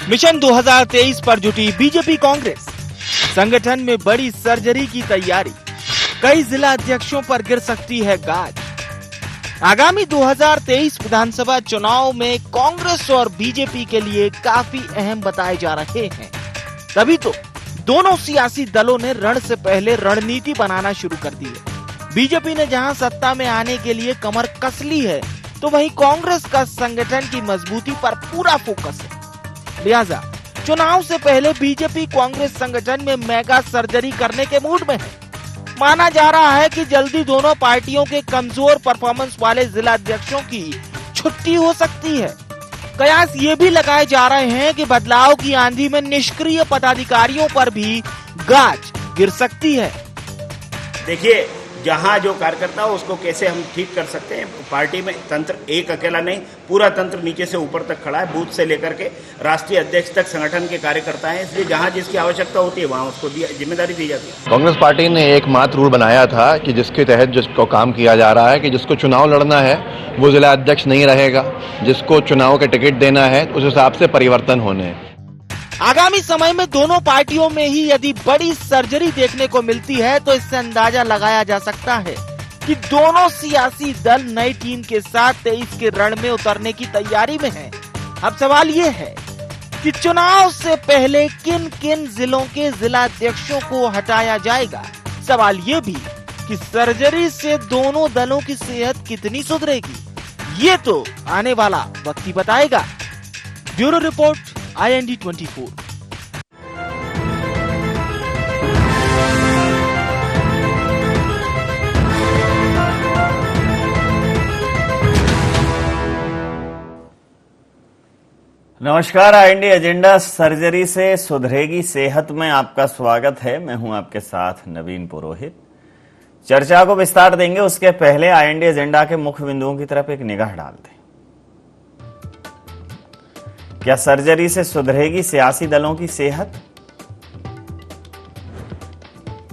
Mission 2023 पर जुटी BJP Congress. संगठन में बड़ी सर्जरी की तैयारी। कई जिला अध्यक्षों पर गिर सकती है गाज। आगामी 2023 विधानसभा चुनाव में कांग्रेस और बीजेपी के लिए काफी अहम बताए जा रहे हैं। तभी तो दोनों सियासी दलों ने रण से पहले रणनीति बनाना शुरू कर दी है। बीजेपी ने जहां सत्ता में आने के लिए कमर कस ली है, तो वहीं कांग्रेस का संगठन की मजबूती पर पूरा फोकस है। लिहाजा चुनाव से पहले बीजेपी कांग्रेस संगठन में मेगा सर्जरी करने के मूड में है। माना जा रहा है कि जल्दी दोनों पार्टियों के कमजोर परफॉर्मेंस वाले जिला अध्यक्षों की छुट्टी हो सकती है। कयास ये भी लगाए जा रहे हैं कि बदलाव की आंधी में निष्क्रिय पदाधिकारियों पर भी गाज गिर सकती है। देखिए, जहां जो कार्यकर्ता हो उसको कैसे हम ठीक कर सकते हैं। पार्टी में तंत्र एक अकेला नहीं, पूरा तंत्र नीचे से ऊपर तक खड़ा है। बूथ से लेकर के राष्ट्रीय अध्यक्ष तक संगठन के कार्यकर्ता हैं, इसलिए जहां जिसकी आवश्यकता होती है वहां उसको जिम्मेदारी दी जाती है। कांग्रेस पार्टी ने एक मात्र रूल बनाया था कि जिसके तहत जिसको काम किया जा रहा है कि जिसको चुनाव लड़ना है वो जिला अध्यक्ष नहीं रहेगा, जिसको चुनाव के टिकट देना है उस हिसाब से परिवर्तन होने हैं। आगामी समय में दोनों पार्टियों में ही यदि बड़ी सर्जरी देखने को मिलती है, तो इससे अंदाजा लगाया जा सकता है कि दोनों सियासी दल नई टीम के साथ 23 के रण में उतरने की तैयारी में हैं। अब सवाल ये है कि चुनाव से पहले किन किन जिलों के जिला अध्यक्षों को हटाया जाएगा। सवाल ये भी कि सर्जरी से दोनों दलों की सेहत कितनी सुधरेगी, ये तो आने वाला वक्त ही बताएगा। Bureau report, IND 24। नमस्कार, IND एजेंडा सर्जरी से सुधरेगी सेहत में आपका स्वागत है। मैं हूं आपके साथ नवीन पुरोहित। चर्चा को विस्तार देंगे उसके पहले IND एजेंडा के मुख्य बिंदुओं की तरफ एक निगाह डालते हैं। क्या सर्जरी से सुधरेगी सियासी दलों की सेहत?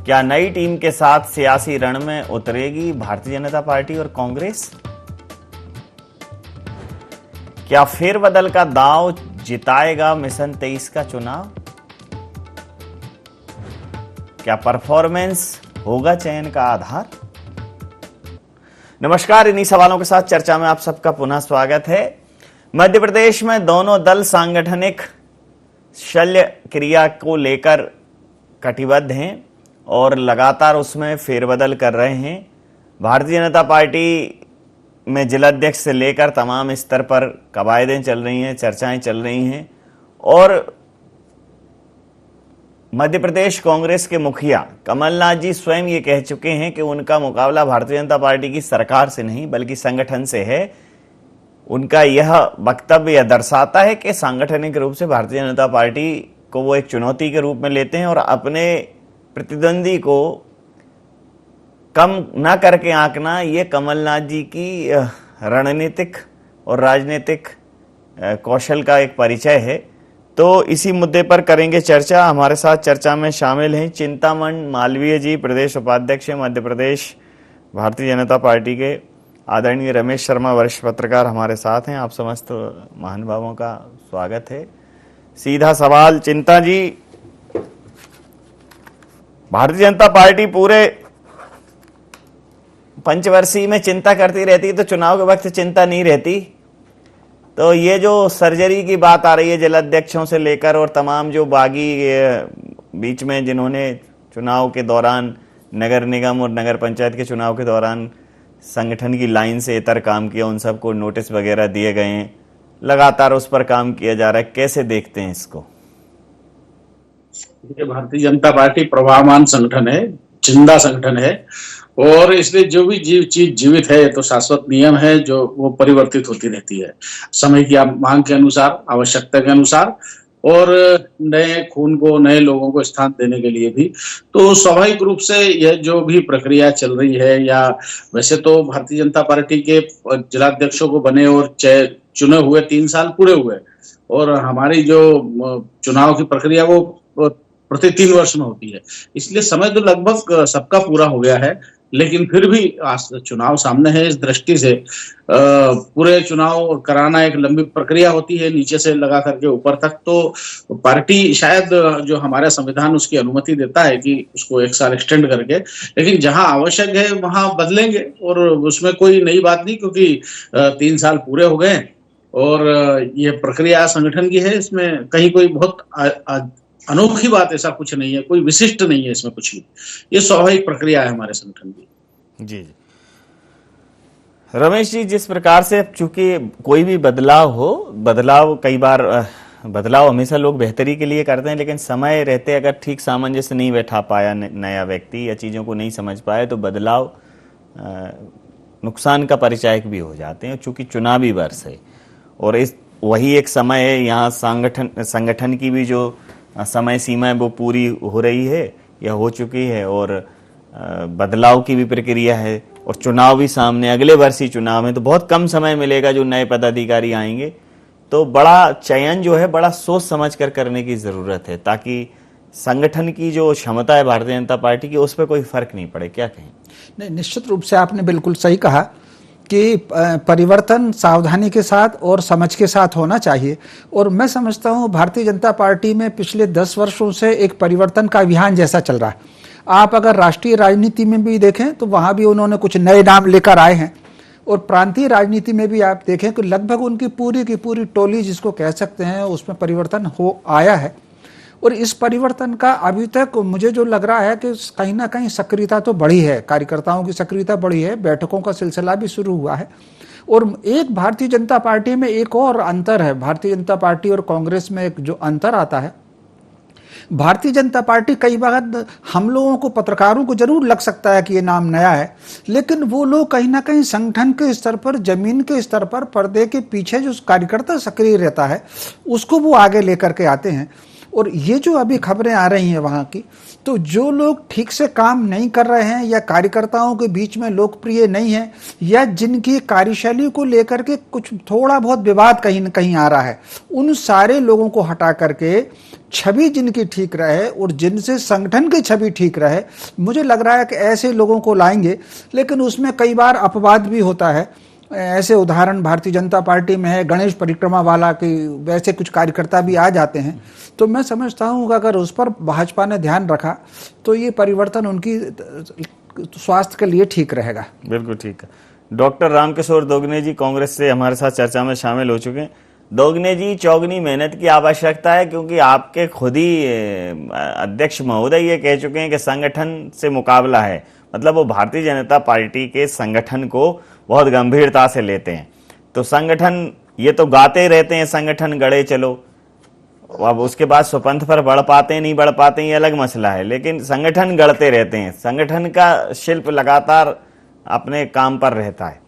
क्या नई टीम के साथ सियासी रण में उतरेगी भारतीय जनता पार्टी और कांग्रेस? क्या फेरबदल का दांव जिताएगा मिशन 23 का चुनाव? क्या परफॉर्मेंस होगा चयन का आधार? नमस्कार, इन्हीं सवालों के साथ चर्चा में आप सबका पुनः स्वागत है। मध्य प्रदेश में दोनों दल सांगठनिक शल्य क्रिया को लेकर कटिबद्ध हैं और लगातार उसमें फेरबदल कर रहे हैं। भारतीय जनता पार्टी में जिलाध्यक्ष से लेकर तमाम स्तर पर कवायदें चल रही हैं, चर्चाएं चल रही हैं और मध्य प्रदेश कांग्रेस के मुखिया कमलनाथ जी स्वयं ये कह चुके हैं कि उनका मुकाबला भारतीय जनता पार्टी की सरकार से नहीं बल्कि संगठन से है। उनका यह वक्तव्य दर्शाता है कि सांगठनिक रूप से भारतीय जनता पार्टी को वो एक चुनौती के रूप में लेते हैं और अपने प्रतिद्वंदी को कम न करके आंकना ये कमलनाथ जी की रणनीतिक और राजनीतिक कौशल का एक परिचय है। तो इसी मुद्दे पर करेंगे चर्चा। हमारे साथ चर्चा में शामिल हैं चिंतामण मालवीय जी, प्रदेश उपाध्यक्ष मध्य प्रदेश भारतीय जनता पार्टी के। आदरणीय रमेश शर्मा, वरिष्ठ पत्रकार हमारे साथ हैं। आप समस्त महानुभावों का स्वागत है। सीधा सवाल चिंता जी, भारतीय जनता पार्टी पूरे पंचवर्षीय में चिंता करती रहती है तो चुनाव के वक्त चिंता नहीं रहती। तो ये जो सर्जरी की बात आ रही है जिलाध्यक्षों से लेकर और तमाम जो बागी बीच में जिन्होंने चुनाव के दौरान नगर निगम और नगर पंचायत के चुनाव के दौरान संगठन की लाइन से इतर काम किया, उन सबको नोटिस वगैरह दिए गए हैं, लगातार उस पर काम किया जा रहा है, कैसे देखते हैं इसको? भारतीय जनता पार्टी प्रवाहमान संगठन है, जिंदा संगठन है और इसलिए जो भी चीज जीवित है तो शाश्वत नियम है जो वो परिवर्तित होती रहती है समय की मांग के अनुसार, आवश्यकता के अनुसार और नए खून को, नए लोगों को स्थान देने के लिए भी। तो स्वाभाविक रूप से यह जो भी प्रक्रिया चल रही है, या वैसे तो भारतीय जनता पार्टी के जिलाध्यक्षों को बने और चुने हुए 3 साल पूरे हुए और हमारी जो चुनाव की प्रक्रिया वो प्रति 3 वर्ष में होती है, इसलिए समय तो लगभग सबका पूरा हो गया है। लेकिन फिर भी आज चुनाव सामने है। इस दृष्टि से पूरे चुनाव कराना एक लंबी प्रक्रिया होती है, नीचे से लगा करके ऊपर तक। तो पार्टी शायद जो हमारा संविधान उसकी अनुमति देता है कि उसको 1 साल एक्सटेंड करके, लेकिन जहां आवश्यक है वहां बदलेंगे और उसमें कोई नई बात नहीं, क्योंकि 3 साल पूरे हो गए और ये प्रक्रिया संगठन की है। इसमें कहीं कोई बहुत अनोखी बात ऐसा कुछ नहीं है, कोई विशिष्ट नहीं है इसमें कुछ भी। ये स्वाभाविक प्रक्रिया है हमारे संगठन की। जी जी रमेश जी, जिस प्रकार से अब चूंकि कोई भी बदलाव कई बार बदलाव हमेशा लोग बेहतरी के लिए करते हैं, लेकिन समय रहते अगर ठीक सामंजस्य नहीं बैठा पाया नया व्यक्ति या चीज़ों को नहीं समझ पाया तो बदलाव नुकसान का परिचायक भी हो जाते हैं। चूंकि चुनावी वर्ष है और वही एक समय है, यहाँ संगठन की भी जो समय सीमा है वो पूरी हो रही है या हो चुकी है और बदलाव की भी प्रक्रिया है और चुनाव भी सामने, अगले वर्ष ही चुनाव है, तो बहुत कम समय मिलेगा जो नए पदाधिकारी आएंगे। तो बड़ा चयन जो है बड़ा सोच समझ कर करने की ज़रूरत है ताकि संगठन की जो क्षमता है भारतीय जनता पार्टी की उस पर कोई फर्क नहीं पड़े। क्या कहें? नहीं, निश्चित रूप से आपने बिल्कुल सही कहा कि परिवर्तन सावधानी के साथ और समझ के साथ होना चाहिए। और मैं समझता हूँ भारतीय जनता पार्टी में पिछले 10 वर्षों से एक परिवर्तन का अभियान जैसा चल रहा है। आप अगर राष्ट्रीय राजनीति में भी देखें तो वहाँ भी उन्होंने कुछ नए नाम लेकर आए हैं और प्रांतीय राजनीति में भी आप देखें कि लगभग उनकी पूरी की पूरी टोली जिसको कह सकते हैं उसमें परिवर्तन हो आया है। और इस परिवर्तन का अभी तक मुझे जो लग रहा है कि कहीं ना कहीं सक्रियता तो बढ़ी है, कार्यकर्ताओं की सक्रियता बढ़ी है, बैठकों का सिलसिला भी शुरू हुआ है। और एक भारतीय जनता पार्टी में एक और अंतर है, भारतीय जनता पार्टी और कांग्रेस में एक जो अंतर आता है, भारतीय जनता पार्टी कई बार हम लोगों को पत्रकारों को जरूर लग सकता है कि ये नाम नया है, लेकिन वो लोग कहीं ना कहीं संगठन के स्तर पर, जमीन के स्तर पर, पर्दे के पीछे जो कार्यकर्ता सक्रिय रहता है उसको वो आगे लेकर के आते हैं। और ये जो अभी खबरें आ रही हैं वहाँ की, तो जो लोग ठीक से काम नहीं कर रहे हैं या कार्यकर्ताओं के बीच में लोकप्रिय नहीं है या जिनकी कार्यशैली को लेकर के कुछ थोड़ा बहुत विवाद कहीं न कहीं आ रहा है, उन सारे लोगों को हटा करके छवि जिनकी ठीक रहे और जिनसे संगठन की छवि ठीक रहे, मुझे लग रहा है कि ऐसे लोगों को लाएंगे। लेकिन उसमें कई बार अपवाद भी होता है। ऐसे उदाहरण भारतीय जनता पार्टी में है, गणेश परिक्रमा वाला के वैसे कुछ कार्यकर्ता भी आ जाते हैं। तो मैं समझता हूँ कि अगर उस पर भाजपा ने ध्यान रखा तो ये परिवर्तन उनकी स्वास्थ्य के लिए ठीक रहेगा। बिल्कुल ठीक है। डॉक्टर रामकिशोर दोगने जी कांग्रेस से हमारे साथ चर्चा में शामिल हो चुके हैं। दोगने जी, चौगनी मेहनत की आवश्यकता है क्योंकि आपके खुद ही अध्यक्ष महोदय ये कह चुके हैं कि संगठन से मुकाबला है, मतलब वो भारतीय जनता पार्टी के संगठन को बहुत गंभीरता से लेते हैं। तो संगठन ये तो गाते रहते हैं संगठन गड़े चलो, अब उसके बाद स्वपंथ पर बढ़ पाते हैं नहीं बढ़ पाते हैं ये अलग मसला है, लेकिन संगठन गढ़ते रहते हैं। संगठन का शिल्प लगातार अपने काम पर रहता है।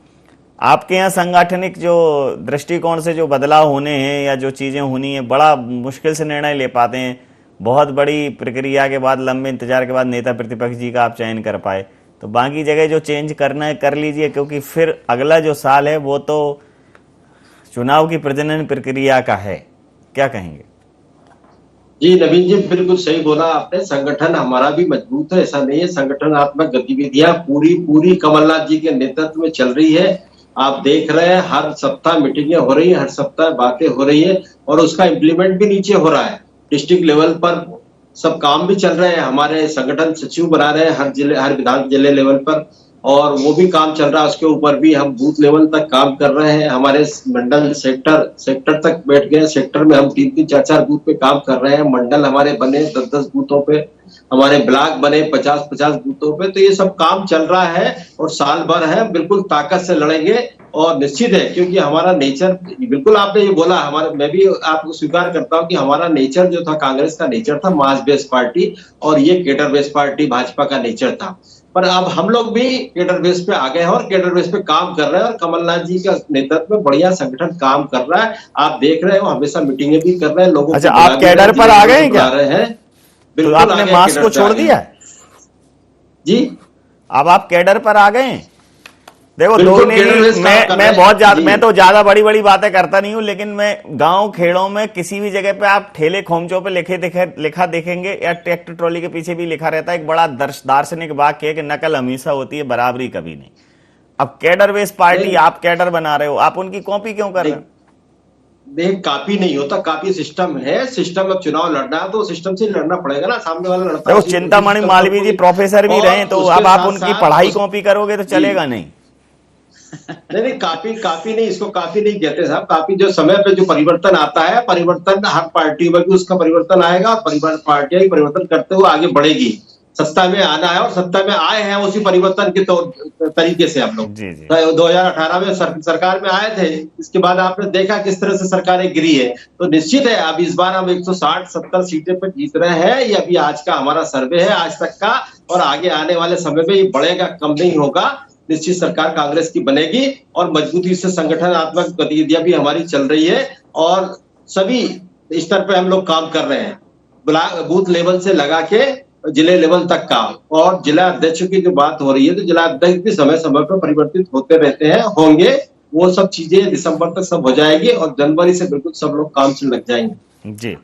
आपके यहाँ सांगठनिक जो दृष्टिकोण से जो बदलाव होने हैं या जो चीज़ें होनी है, बड़ा मुश्किल से निर्णय ले पाते हैं। बहुत बड़ी प्रक्रिया के बाद, लंबे इंतजार के बाद नेता प्रतिपक्ष जी का आप चयन कर पाए, तो बाकी जगह जो चेंज करना है कर लीजिए, क्योंकि फिर अगला जो साल है वो तो चुनाव की प्रजनन प्रक्रिया का है। क्या कहेंगे? जी नवीन जी, बिल्कुल सही बोला आपने। संगठन हमारा भी मजबूत है, ऐसा नहीं है। संगठनात्मक गतिविधियां पूरी कमलनाथ जी के नेतृत्व में चल रही है। आप देख रहे हैं हर सप्ताह मीटिंगें हो रही है, हर सप्ताह बातें हो रही है और उसका इम्प्लीमेंट भी नीचे हो रहा है। डिस्ट्रिक्ट लेवल पर सब काम भी चल रहे हैं। हमारे संगठन सचिव बना रहे हैं हर जिले, हर विधान जिले लेवल पर, और वो भी काम चल रहा है। उसके ऊपर भी हम बूथ लेवल तक काम कर रहे हैं। हमारे मंडल सेक्टर तक बैठ गए। सेक्टर में हम 3-3, 4-4 बूथ पे काम कर रहे हैं। मंडल हमारे बने 10-10 बूथों पे, हमारे ब्लॉक बने 50-50 बूथों पे। तो ये सब काम चल रहा है और साल भर है, बिल्कुल ताकत से लड़ेंगे। और निश्चित है, क्योंकि हमारा नेचर, बिल्कुल आपने ये बोला, हमारा, मैं भी आपको स्वीकार करता हूँ कि हमारा नेचर जो था, कांग्रेस का नेचर था मास बेस्ड पार्टी, और ये केडर बेस्ड पार्टी भाजपा का नेचर था। पर अब हम लोग भी केडर बेस पे आ गए हैं और केडर बेस पे काम कर रहे हैं और कमलनाथ जी का नेतृत्व में बढ़िया संगठन काम कर रहा है। आप देख रहे हो, हमेशा मीटिंगें भी कर रहे हैं लोगों। अच्छा, आप केडर पर आ गए हैं क्या? बिल्कुल, तो आपने मास को छोड़ दिया जी? अब आप केडर पर आ गए हैं? देखो बिल्कुल दोगने केडर बेस जी, काम कर रहे मैं हैं। बहुत ज्यादा, जी। मैं तो ज्यादा बड़ी बड़ी बातें करता नहीं हूं, लेकिन मैं गांव खेड़ों में किसी भी जगह पे आप ठेले खोमचों पे लिखा देखेंगे, या ट्रैक्टर ट्रॉली के पीछे भी लिखा रहता है एक बड़ा दार्शनिक वाक्य है कि नकल हमेशा होती है, बराबरी कभी नहीं। अब कैडर बेस पार्टी, नहीं। आप कैडर बना रहे हो, आप उनकी कॉपी क्यों कर रहे हो? देख, कापी नहीं होता, कापी सिस्टम है। सिस्टम में चुनाव लड़ना है तो सिस्टम से लड़ना पड़ेगा ना, सामने वाला लड़ता है देखो उसी चिंतामणि सिस्टम मालवीय जी को। प्रोफेसर भी और रहे, तो उसके अब आप साथ उनकी साथ पढ़ाई कॉपी करोगे तो चलेगा नहीं। नहीं, कापी नहीं, इसको कापी नहीं कहते साहब। कापी जो समय पे जो परिवर्तन आता है, परिवर्तन हर पार्टी में भी उसका परिवर्तन आएगा, पार्टियां ही परिवर्तन करते हुए आगे बढ़ेगी। सत्ता में आना है और सत्ता में आए हैं उसी परिवर्तन के तरीके से हम लोग। जी जी। 2018 में सरकार में आए थे, इसके बाद आपने देखा किस तरह से सरकारें गिरी है। तो निश्चित है अब इस बार हम 160-70 सीटें पर जीत रहे हैं। ये अभी आज का हमारा सर्वे है, आज तक का, और आगे आने वाले समय में ये बढ़ेगा, कम नहीं होगा। निश्चित सरकार कांग्रेस की बनेगी और मजबूती से संगठनात्मक गतिविधियां भी हमारी चल रही है और सभी स्तर पे हम लोग काम कर रहे हैं, बूथ लेवल से लगा के जिले लेवल तक का। और जिला अध्यक्ष की जो बात हो रही है, तो जिला अध्यक्ष भी समय समय पर परिवर्तित होते रहते हैं, होंगे। वो सब चीजें दिसंबर तक सब हो जाएगी और जनवरी से बिल्कुल सब लोग काम से लग जाएंगे। जी,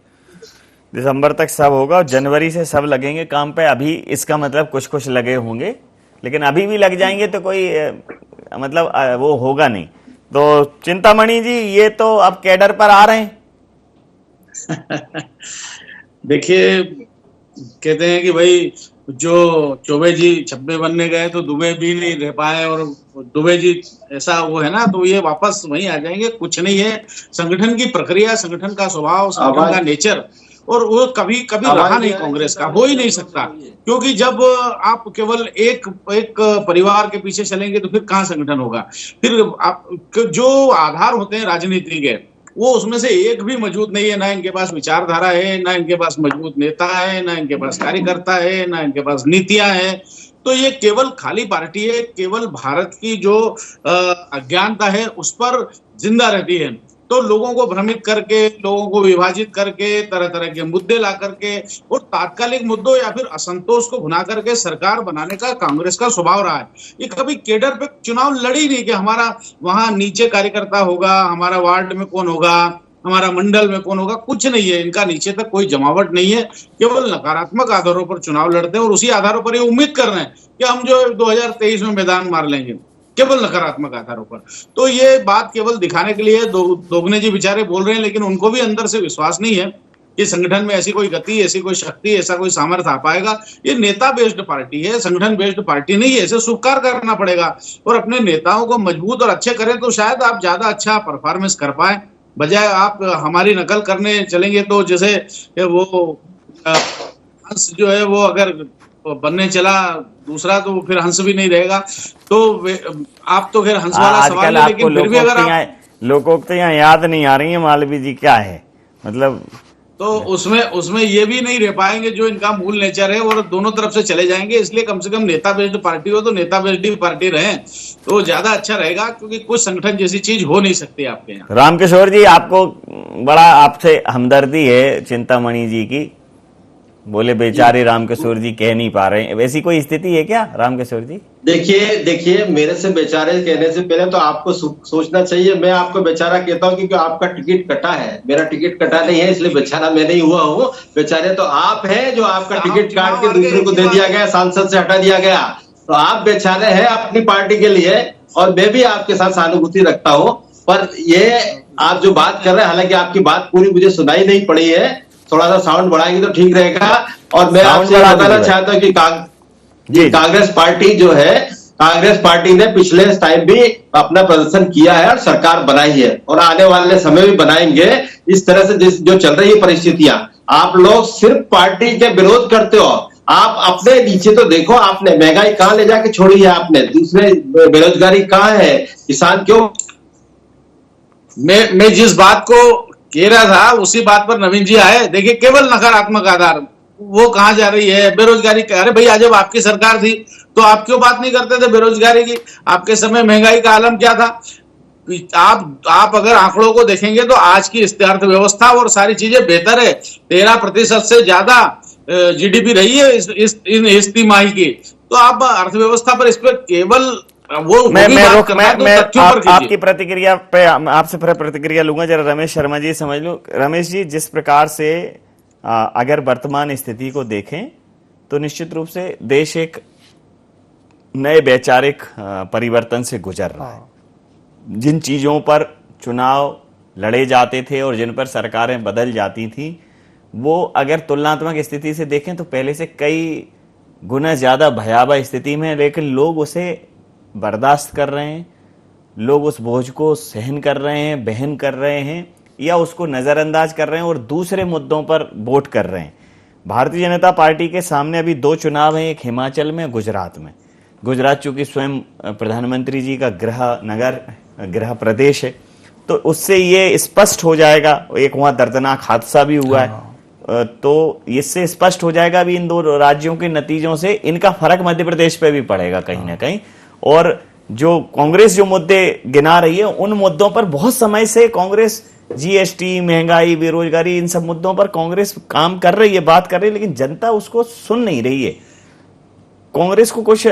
दिसंबर तक सब होगा और जनवरी से सब लगेंगे काम पे। अभी इसका मतलब कुछ कुछ लगे होंगे, लेकिन अभी भी लग जाएंगे तो कोई मतलब वो होगा नहीं। तो चिंतामणि जी, ये तो अब कैडर पर आ रहे हैं। देखिए, कहते हैं कि भाई जो चौबे जी छब्बे बनने गए तो दुबे भी नहीं रह पाए, और दुबे जी ऐसा वो है ना, तो ये वापस वहीं आ जाएंगे। कुछ नहीं है, संगठन की प्रक्रिया, संगठन का स्वभाव, संगठन का नेचर, और वो कभी कभी रहा नहीं कांग्रेस का, हो ही नहीं सकता। क्योंकि जब आप केवल एक परिवार के पीछे चलेंगे तो फिर कहाँ संगठन होगा। फिर आप जो आधार होते हैं राजनीति के, वो उसमें से एक भी मजबूत नहीं है। ना इनके पास विचारधारा है, ना इनके पास मजबूत नेता है, ना इनके पास कार्यकर्ता है, ना इनके पास नीतियां हैं। तो ये केवल खाली पार्टी है, केवल भारत की जो अज्ञानता है उस पर जिंदा रहती है। तो लोगों को भ्रमित करके, लोगों को विभाजित करके, तरह तरह के मुद्दे ला करके और तात्कालिक मुद्दों या फिर असंतोष को भुना करके सरकार बनाने का कांग्रेस का स्वभाव रहा है। ये कभी केडर पे चुनाव लड़ी नहीं कि हमारा वहां नीचे कार्यकर्ता होगा, हमारा वार्ड में कौन होगा, हमारा मंडल में कौन होगा, कुछ नहीं है। इनका नीचे तक कोई जमावट नहीं है, केवल नकारात्मक आधारों पर चुनाव लड़ते हैं और उसी आधारों पर ये उम्मीद कर रहे हैं कि हम जो 2023 में मैदान मार लेंगे, केवल नकारात्मक आधारों पर। तो ये बात केवल दिखाने के लिए दोगने जी बेचारे बोल रहे हैं, लेकिन उनको भी अंदर से विश्वास नहीं है कि संगठन में ऐसी कोई गति, ऐसी कोई शक्ति, ऐसा कोई सामर्थ्य आ पाएगा। ये नेता बेस्ड पार्टी है, संगठन बेस्ड पार्टी नहीं है। इसे स्वीकार करना पड़ेगा और अपने नेताओं को मजबूत और अच्छे करें तो शायद आप ज्यादा अच्छा परफॉर्मेंस कर पाए। बजाय आप हमारी नकल करने चलेंगे तो जैसे वो हंस जो है वो अगर बनने चला दूसरा, तो फिर हंस भी नहीं रहेगा। तो आप तो फिर हंस वाला सवाल है, लेकिन फिर भी अगर लोकोक्तियां याद नहीं आ रही है मालवीय जी, क्या है मतलब, तो उसमें ये भी नहीं रह पाएंगे जो इनका मूल नेचर है, और दोनों तरफ से चले जाएंगे। इसलिए कम से कम नेता बेस्ड पार्टी हो तो नेता बेस्ड पार्टी रहे तो ज्यादा अच्छा रहेगा, क्योंकि कुछ संगठन जैसी चीज हो नहीं सकती आपके यहाँ। रामकिशोर जी, आपको बड़ा आपसे हमदर्दी है चिंतामणि जी की, बोले बेचारे रामकिशोर जी कह नहीं पा रहे हैं, वैसी कोई स्थिति है क्या रामकिशोर जी? देखिए, मेरे से बेचारे कहने से पहले तो आपको सोचना चाहिए। मैं आपको बेचारा कहता हूं क्योंकि आपका टिकट कटा है, मेरा टिकट कटा नहीं है, इसलिए बेचारा मैं नहीं हुआ हूं। बेचारे तो आप हैं जो आपका टिकट काट के दूसरे को दे दिया गया, सांसद से हटा दिया गया। तो आप बेचारे हैं अपनी पार्टी के लिए, और मैं भी आपके साथ सहानुभूति रखता हूं। पर ये आप जो बात कर रहे हैं, हालांकि आपकी बात पूरी मुझे सुनाई नहीं पड़ी है, थोड़ा सा साउंड बढ़ाएंगे तो ठीक रहेगा। और मैं आपसे बताना चाहता हूं कि कांग्रेस पार्टी जो है, कांग्रेस पार्टी ने पिछले टाइम भी अपना प्रदर्शन किया है और सरकार बनाई है, और आने वाले समय भी बनाएंगे। इस तरह से जो चल रही है परिस्थितियां, आप लोग सिर्फ पार्टी के विरोध करते हो। आप अपने नीचे तो देखो, आपने महंगाई कहां ले जाके छोड़ी है, आपने दूसरे बेरोजगारी कहां है, किसान क्यों। मैं जिस बात को कह रहा था उसी बात पर नवीन जी आए। देखिए, केवल नकारात्मक आधार वो कहां जा रही है, बेरोजगारी। अरे भैया, जब आपकी सरकार थी तो आप क्यों बात नहीं करते थे बेरोजगारी की? आपके समय महंगाई का आलम क्या था? आप अगर आंकड़ों को देखेंगे तो आज की अर्थव्यवस्था और सारी चीजें बेहतर है। 13% से ज्यादा जीडीपी रही है इस तिमाही की। तो आप अर्थव्यवस्था पर इस पर केवल आपकी प्रतिक्रिया पे आपसे प्रतिक्रिया लूंगा, जरा रमेश शर्मा जी समझ लो। रमेश जी, जिस प्रकार से अगर वर्तमान स्थिति को देखें तो निश्चित रूप से देश एक नए वैचारिक परिवर्तन से गुजर रहा है। जिन चीजों पर चुनाव लड़े जाते थे और जिन पर सरकारें बदल जाती थी, वो अगर तुलनात्मक स्थिति से देखें तो पहले से कई गुना ज्यादा भयावह स्थिति में है, लेकिन लोग उसे बर्दाश्त कर रहे हैं, लोग उस बोझ को सहन कर रहे हैं, बहन कर रहे हैं, या उसको नजरअंदाज कर रहे हैं और दूसरे मुद्दों पर वोट कर रहे हैं। भारतीय जनता पार्टी के सामने अभी दो चुनाव हैं, एक हिमाचल में, गुजरात में। गुजरात चूंकि स्वयं प्रधानमंत्री जी का गृह प्रदेश है, तो उससे ये स्पष्ट हो जाएगा। एक वहां दर्दनाक हादसा भी हुआ है, तो इससे स्पष्ट हो जाएगा भी इन दो राज्यों के नतीजों से इनका फर्क मध्य प्रदेश पे भी पड़ेगा कहीं ना कहीं। और जो कांग्रेस जो मुद्दे गिना रही है, उन मुद्दों पर बहुत समय से कांग्रेस, जीएसटी, महंगाई, बेरोजगारी, इन सब मुद्दों पर कांग्रेस काम कर रही है, बात कर रही है, लेकिन जनता उसको सुन नहीं रही है। कांग्रेस को कुछ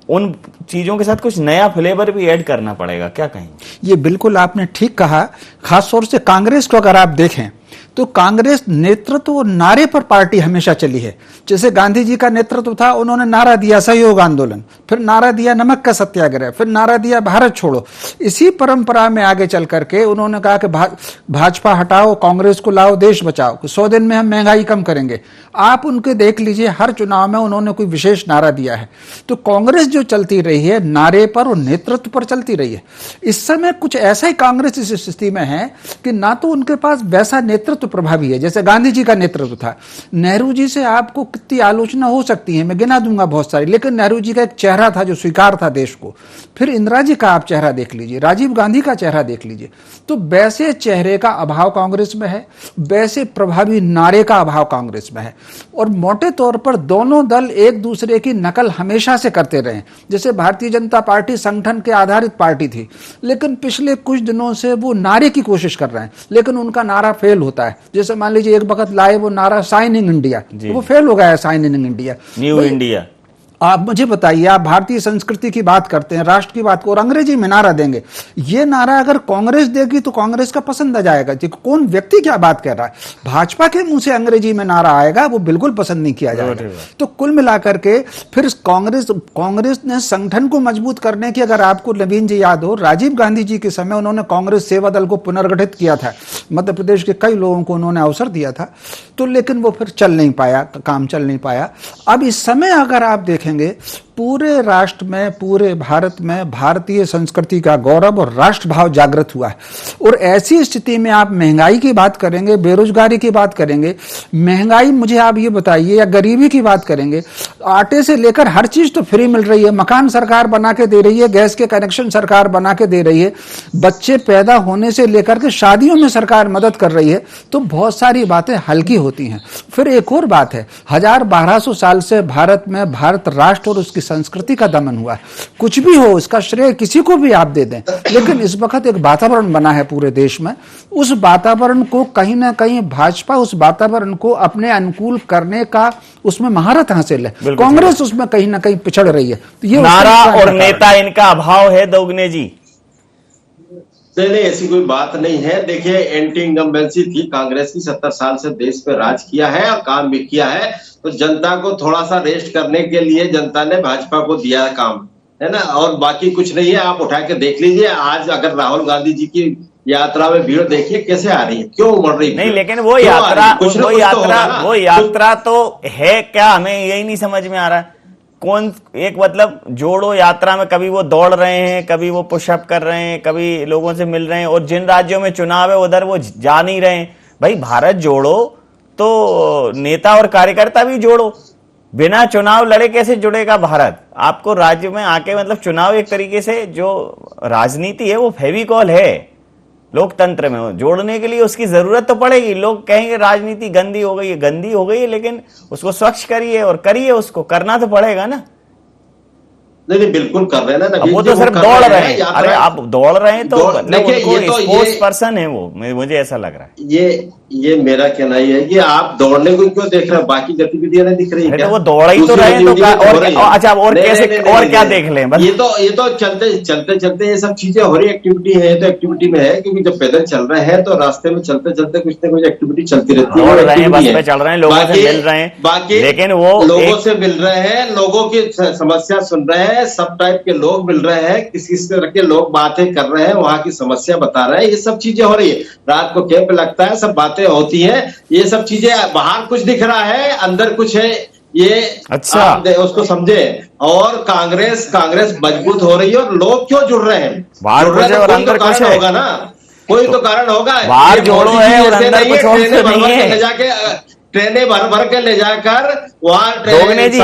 उन चीजों के साथ कुछ नया फ्लेवर भी ऐड करना पड़ेगा, क्या कहेंगे? ये बिल्कुल आपने ठीक कहा। खासतौर से कांग्रेस को अगर आप देखें तो कांग्रेस नेतृत्व और नारे पर पार्टी हमेशा चली है। जैसे गांधी जी का नेतृत्व था, उन्होंने नारा दिया सहयोग आंदोलन, फिर नारा दिया नमक का सत्याग्रह, फिर नारा दिया भारत छोड़ो। इसी परंपरा में आगे चल करके उन्होंने कहा कि भाजपा हटाओ, कांग्रेस को लाओ, देश बचाओ, 100 दिन में हम महंगाई कम करेंगे। आप उनके देख लीजिए, हर चुनाव में उन्होंने कोई विशेष नारा दिया है। तो कांग्रेस जो चलती रही है नारे पर और नेतृत्व पर चलती रही है। इस समय कुछ ऐसा ही कांग्रेस इस स्थिति में है कि ना तो उनके पास वैसा नेतृत्व प्रभावी है जैसे गांधी जी का नेतृत्व था। नेहरू जी से आपको कितनी आलोचना हो सकती है, मैं गिना दूंगा बहुत सारी, लेकिन नेहरू जी का एक चेहरा था जो स्वीकार था देश को। फिर इंदिरा जी का आप चेहरा देख लीजिए, राजीव गांधी का चेहरा देख लीजिए। तो वैसे चेहरे का अभाव कांग्रेस में है, वैसे प्रभावी नारे का अभाव कांग्रेस में है। और मोटे तौर पर दोनों दल एक दूसरे की नकल हमेशा से करते रहे। जैसे भारतीय जनता पार्टी संगठन के आधारित पार्टी थी, लेकिन पिछले कुछ दिनों से वो नारे की कोशिश कर रहे हैं, लेकिन उनका नारा फेल होता है। जैसे मान लीजिए एक वक्त लाए वो नारा साइन इन इंडिया, वो फेल हो गया है। Sign in India, new India. आप मुझे बताइए, आप भारतीय संस्कृति की बात करते हैं, राष्ट्र की बात को, और अंग्रेजी में नारा देंगे। ये नारा अगर कांग्रेस देगी तो कांग्रेस का पसंद आ जाएगा। कौन व्यक्ति क्या बात कर रहा है, भाजपा के मुंह से अंग्रेजी में नारा आएगा, वो बिल्कुल पसंद नहीं किया जाएगा। तो कुल मिलाकर के फिर कांग्रेस ने संगठन को मजबूत करने की, अगर आपको नवीन जी याद हो, राजीव गांधी जी के समय उन्होंने कांग्रेस सेवा दल को पुनर्गठित किया था। मध्य प्रदेश के कई लोगों को उन्होंने अवसर दिया था, तो लेकिन वो फिर चल नहीं पाया, काम चल नहीं पाया। अब इस समय अगर आप देखें पूरे राष्ट्र में, पूरे भारत में भारतीय संस्कृति का गौरव और राष्ट्रभाव जागृत हुआ है। और ऐसी स्थिति में आप महंगाई की बात करेंगे, बेरोजगारी की बात करेंगे, महंगाई, मुझे आप ये बताइए, या गरीबी की बात करेंगे, आटे से लेकर हर चीज तो फ्री मिल रही है, मकान सरकार बना के दे रही है, गैस के कनेक्शन सरकार बना के दे रही है, बच्चे पैदा होने से लेकर के शादियों में सरकार मदद कर रही है। तो बहुत सारी बातें हल्की होती हैं। फिर एक और बात है, 1200 साल से भारत में भारत राष्ट्र और उसकी संस्कृति का दमन हुआ है। कुछ भी हो, इसका श्रेय किसी को भी आप दे दें, लेकिन इस वक्त एक वातावरण बना है पूरे देश में। उस वातावरण को कहीं ना कहीं भाजपा उस वातावरण को अपने अनुकूल करने का उसमें महारत हासिल है। कांग्रेस उसमें कहीं ना कहीं पिछड़ रही है। तो ये नारा और नेता इनका अभाव है दोगुने जी। नहीं, ऐसी कोई बात नहीं है। देखिए, एंटी इनकम्बेंसी थी कांग्रेस की, 70 साल से देश पे राज किया है और काम भी किया है। तो जनता को थोड़ा सा रेस्ट करने के लिए जनता ने भाजपा को दिया काम, है ना, और बाकी कुछ नहीं है। आप उठा के देख लीजिए, आज अगर राहुल गांधी जी की यात्रा में भीड़ देखिए कैसे आ रही है, क्यों उमड़ रही है। नहीं, लेकिन वो यात्रा तो है क्या, हमें यही नहीं समझ में आ रहा है। कौन एक, मतलब जोड़ो यात्रा में कभी वो दौड़ रहे हैं, कभी वो पुशअप कर रहे हैं, कभी लोगों से मिल रहे हैं, और जिन राज्यों में चुनाव है उधर वो जा नहीं रहे हैं। भाई भारत जोड़ो तो नेता और कार्यकर्ता भी जोड़ो। बिना चुनाव लड़े कैसे जुड़ेगा भारत? आपको राज्य में आके, मतलब चुनाव एक तरीके से जो राजनीति है वो फेविकॉल है लोकतंत्र में, जोड़ने के लिए उसकी जरूरत तो पड़ेगी। लोग कहेंगे राजनीति गंदी हो गई है, गंदी हो गई है, लेकिन उसको स्वच्छ करिए और करिए, उसको करना तो पड़ेगा ना। नहीं, बिल्कुल कर रहे हैं ना। वो तो सिर्फ दौड़ रहे हैं। अरे आप दौड़ रहे हैं तो स्पोर्ट्स पर्सन है वो, मुझे ऐसा लग रहा है। ये मेरा कहना ही है कि आप दौड़ने को क्यों देख रहे हो, बाकी गतिविधियां नहीं दिख रही अरे क्या? तो वो दौड़ ही तो रहे हैं, तो अच्छा और कैसे और क्या देख लें? बस ये तो चलते ये सब चीजें हो रही एक्टिविटी है, तो एक्टिविटी में है, क्योंकि जब पैदल चल रहे हैं तो रास्ते में चलते चलते कुछ न कुछ एक्टिविटी चलती रहती है। दौड़ रहे हैं, बस पे चल रहे हैं, लोगों से मिल रहे हैं, बाकी लेकिन वो लोगों से मिल रहे हैं, लोगों की समस्या सुन रहे हैं, सब टाइप के लोग मिल रहे हैं, किसी तरह के लोग बातें कर रहे हैं, वहां की समस्या बता रहे हैं, ये सब चीजें हो रही है। रात को कैंप लगता है, सब बातें होती है, ये सब चीजें। बाहर कुछ दिख रहा है, अंदर कुछ है, ये अच्छा आप उसको समझे। और कांग्रेस मजबूत हो रही है, और लोग क्यों जुड़ रहे हैं? बाहर कुछ है और अंदर कुछ है, होगा ना, कोई तो कारण होगा। बाहर जोड़ो है और अंदर कुछ और तो नहीं है। ले जाके ट्रेनें भर के ले जाकर वहां दोगने जी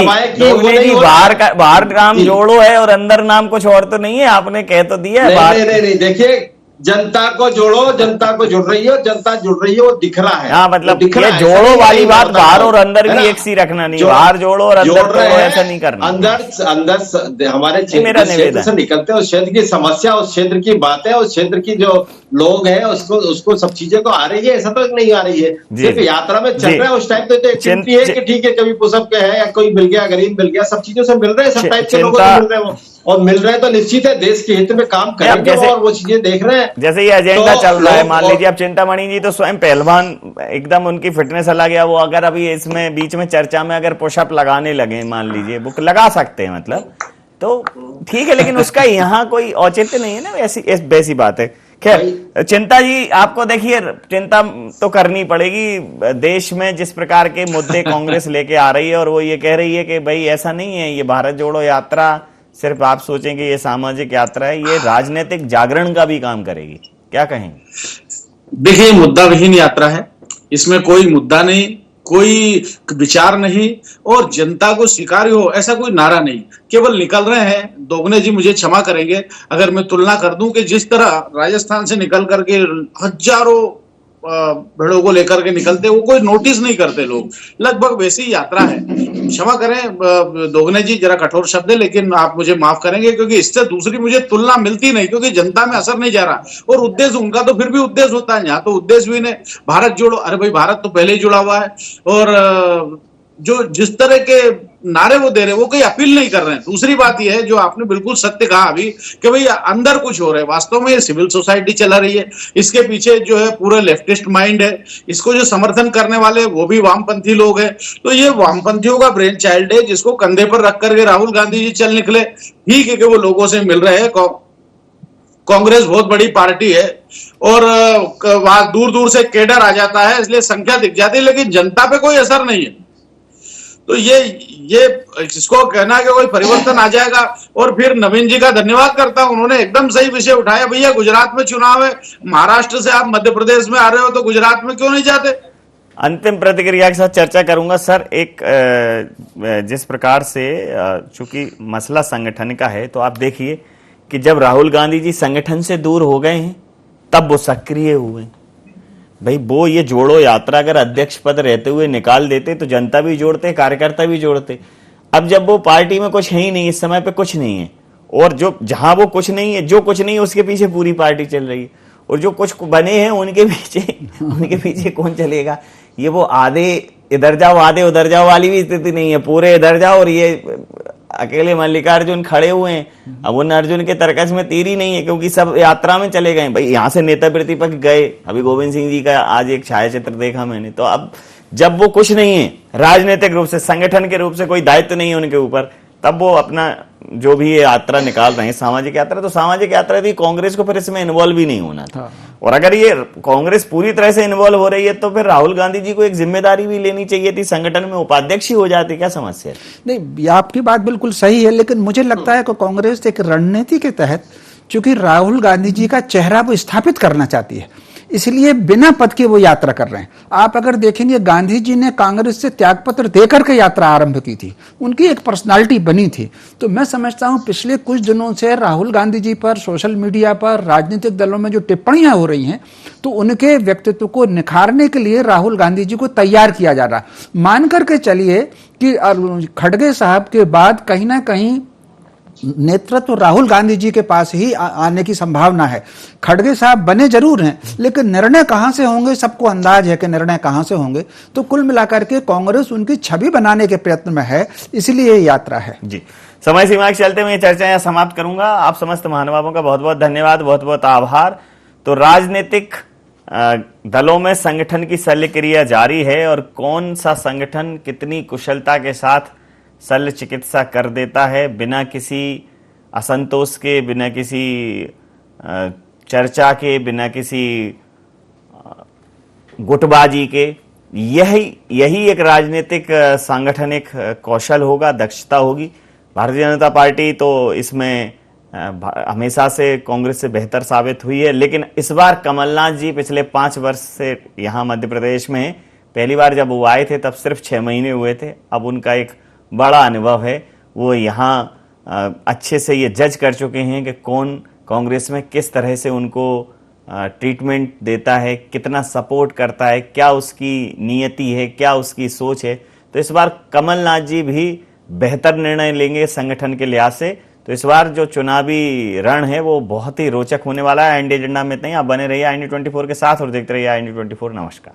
बाहर नाम जोड़ो है और अंदर नाम कुछ और तो नहीं है, आपने कह तो दिया है। नहीं, देखिए, जनता को जोड़ो, जनता को जुड़ रही है, जनता जुड़ रही है, वो दिख रहा है। हाँ, मतलब ये जोड़ो वाली बात बाहर और अंदर भी एक सी रखना नहीं, बाहर जोड़ो और अंदर तो ऐसा नहीं करना। अंदर हमारे क्षेत्र से निकलते हैं, उस क्षेत्र की समस्या, उस क्षेत्र की बातें, उस क्षेत्र की जो लोग हैं, उसको सब चीजें तो आ रही है, ऐसा तो नहीं आ रही है। सिर्फ यात्रा में चल रहे हैं उस टाइम तो एक्टिविटी है कि ठीक है, कभी पुशअप के है या कोई मिल गया, गरीब मिल गया, सब चीजों से मिल रहे हैं, सब टाइप के लोगों से मिल रहे हैं, और मिल रहे हैं तो निश्चित है देश के हित में काम करेंगे, और वो चीजें देख रहे हैं। जैसे ये एजेंडा चल रहा है, मान लीजिए अब चिंतामणि जी तो स्वयं पहलवान, एकदम उनकी फिटनेस अलग है, वो अगर अभी इसमें बीच में चर्चा में अगर पुशअप लगाने लगे, मान लीजिए बुक लगा सकते हैं, मतलब तो ठीक है, लेकिन उसका यहाँ कोई औचित्य नहीं है ना, वैसी बात है। खैर, चिंता जी आपको देखिए, चिंता तो करनी पड़ेगी, देश में जिस प्रकार के मुद्दे कांग्रेस लेके आ रही है, और वो ये कह रही है कि भाई ऐसा नहीं है, ये भारत जोड़ो यात्रा सिर्फ आप सोचेंगे ये सामाजिक यात्रा है, ये राजनीतिक जागरण का भी काम करेगी, क्या कहेंगे? देखिए, मुद्दा विहीन यात्रा है, इसमें कोई मुद्दा नहीं, कोई विचार नहीं, और जनता को स्वीकार्य हो ऐसा कोई नारा नहीं, केवल निकल रहे हैं। दोगने जी मुझे क्षमा करेंगे अगर मैं तुलना कर दूं कि जिस तरह राजस्थान से निकल करके हजारों भेड़ों को लेकर के निकलते, वो कोई नोटिस नहीं करते लोग, लगभग वैसी यात्रा है। क्षमा करें दोगने जी, जरा कठोर शब्द है, लेकिन आप मुझे माफ करेंगे, क्योंकि इससे दूसरी मुझे तुलना मिलती नहीं, क्योंकि जनता में असर नहीं जा रहा, और उद्देश्य उनका तो फिर भी उद्देश्य होता है, यहाँ तो उद्देश्य भी नहीं। भारत जोड़ो, अरे भाई भारत तो पहले ही जुड़ा हुआ है, और जो जिस तरह के नारे वो दे रहे हैं, वो कोई अपील नहीं कर रहे हैं। दूसरी बात यह है, जो आपने बिल्कुल सत्य कहा अभी, कि भाई अंदर कुछ हो रहा है, वास्तव में ये सिविल सोसाइटी चला रही है, इसके पीछे जो है पूरा लेफ्टिस्ट माइंड है, इसको जो समर्थन करने वाले वो भी वामपंथी लोग हैं, तो ये वामपंथियों का ब्रेन चाइल्ड है, जिसको कंधे पर रख करके राहुल गांधी जी चल निकले। ठीक है कि वो लोगों से मिल रहे हैं, कांग्रेस बहुत बड़ी पार्टी है, और वहां दूर दूर से केडर आ जाता है, इसलिए संख्या दिख जाती है, लेकिन जनता पे कोई असर नहीं है। तो ये इसको कहना कि कोई परिवर्तन आ जाएगा। और फिर नवीन जी का धन्यवाद करता हूं, उन्होंने एकदम सही विषय उठाया। भैया गुजरात में चुनाव है, महाराष्ट्र से आप मध्य प्रदेश में आ रहे हो, तो गुजरात में क्यों नहीं जाते? अंतिम प्रतिक्रिया के साथ चर्चा करूंगा सर। एक जिस प्रकार से चूंकि मसला संगठन का है, तो आप देखिए कि जब राहुल गांधी जी संगठन से दूर हो गए हैं, तब वो सक्रिय हुए। भाई वो ये जोड़ो यात्रा अगर अध्यक्ष पद रहते हुए निकाल देते तो जनता भी जोड़ते, कार्यकर्ता भी जोड़ते। अब जब वो पार्टी में कुछ है ही नहीं, इस समय पे कुछ नहीं है, और जो जहां वो कुछ नहीं है, जो कुछ नहीं है उसके पीछे पूरी पार्टी चल रही है, और जो कुछ बने हैं उनके पीछे कौन चलेगा? ये वो आधे इधर जाओ आधे उधर जाओ वाली भी स्थिति नहीं है, पूरे इधर जाओ और ये अकेले मल्लिकार्जुन खड़े हुए हैं। अब उन अर्जुन के तर्कस में तीर ही नहीं है, क्योंकि सब यात्रा में चले गए। भाई यहाँ से नेता प्रतिपक्ष गए, अभी गोविंद सिंह जी का आज एक छायाचित्र देखा मैंने। तो अब जब वो कुछ नहीं है, राजनीतिक रूप से, संगठन के रूप से कोई दायित्व नहीं है उनके ऊपर, तब वो अपना जो भी ये यात्रा निकाल रहे हैं, सामाजिक यात्रा, तो सामाजिक यात्रा थी, कांग्रेस को फिर इसमें इन्वॉल्व भी नहीं होना था। और अगर ये कांग्रेस पूरी तरह से इन्वॉल्व हो रही है, तो फिर राहुल गांधी जी को एक जिम्मेदारी भी लेनी चाहिए थी, संगठन में उपाध्यक्ष ही हो जाती। क्या समस्या है? नहीं, आपकी बात बिल्कुल सही है, लेकिन मुझे लगता है कि कांग्रेस एक रणनीति के तहत, चूंकि राहुल गांधी जी का चेहरा वो स्थापित करना चाहती है, इसलिए बिना पद के वो यात्रा कर रहे हैं। आप अगर देखेंगे, गांधी जी ने कांग्रेस से त्यागपत्र देकर के यात्रा आरंभ की थी, उनकी एक पर्सनालिटी बनी थी। तो मैं समझता हूं पिछले कुछ दिनों से राहुल गांधी जी पर सोशल मीडिया पर, राजनीतिक दलों में जो टिप्पणियां हो रही हैं, तो उनके व्यक्तित्व को निखारने के लिए राहुल गांधी जी को तैयार किया जा रहा है। मान करके चलिए कि खड़गे साहब के बाद कहीं ना कहीं नेतृत्व राहुल गांधी जी के पास ही आने की संभावना है। खड़गे साहब बने जरूर हैं, लेकिन निर्णय कहां से होंगे सबको अंदाज है कि निर्णय कहां से होंगे। तो कुल मिलाकर के कांग्रेस उनकी छवि बनाने के प्रयत्न में है, इसलिए ये यात्रा है। जी, समय सीमा के चलते मैं चर्चा यहाँ समाप्त करूंगा। आप समस्त महानुभावों का बहुत बहुत धन्यवाद, बहुत बहुत आभार। तो राजनीतिक दलों में संगठन की शल्य क्रिया जारी है और कौन सा संगठन कितनी कुशलता के साथ शल्य चिकित्सा कर देता है बिना किसी असंतोष के, बिना किसी चर्चा के, बिना किसी गुटबाजी के, यही एक राजनीतिक सांगठनिक कौशल होगा, दक्षता होगी। भारतीय जनता पार्टी तो इसमें हमेशा से कांग्रेस से बेहतर साबित हुई है, लेकिन इस बार कमलनाथ जी पिछले 5 वर्ष से यहाँ मध्य प्रदेश में, पहली बार जब वो आए थे तब सिर्फ 6 महीने हुए थे। अब उनका एक बड़ा अनुभव है, वो यहाँ अच्छे से ये जज कर चुके हैं कि कौन कांग्रेस में किस तरह से उनको ट्रीटमेंट देता है, कितना सपोर्ट करता है, क्या उसकी नियति है, क्या उसकी सोच है। तो इस बार कमलनाथ जी भी बेहतर निर्णय लेंगे संगठन के लिहाज से। तो इस बार जो चुनावी रण है वो बहुत ही रोचक होने वाला है। इंडिया एजेंडा में इतना ही। आप बने रहिए IND24 के साथ और देखते रहिए IND24। नमस्कार।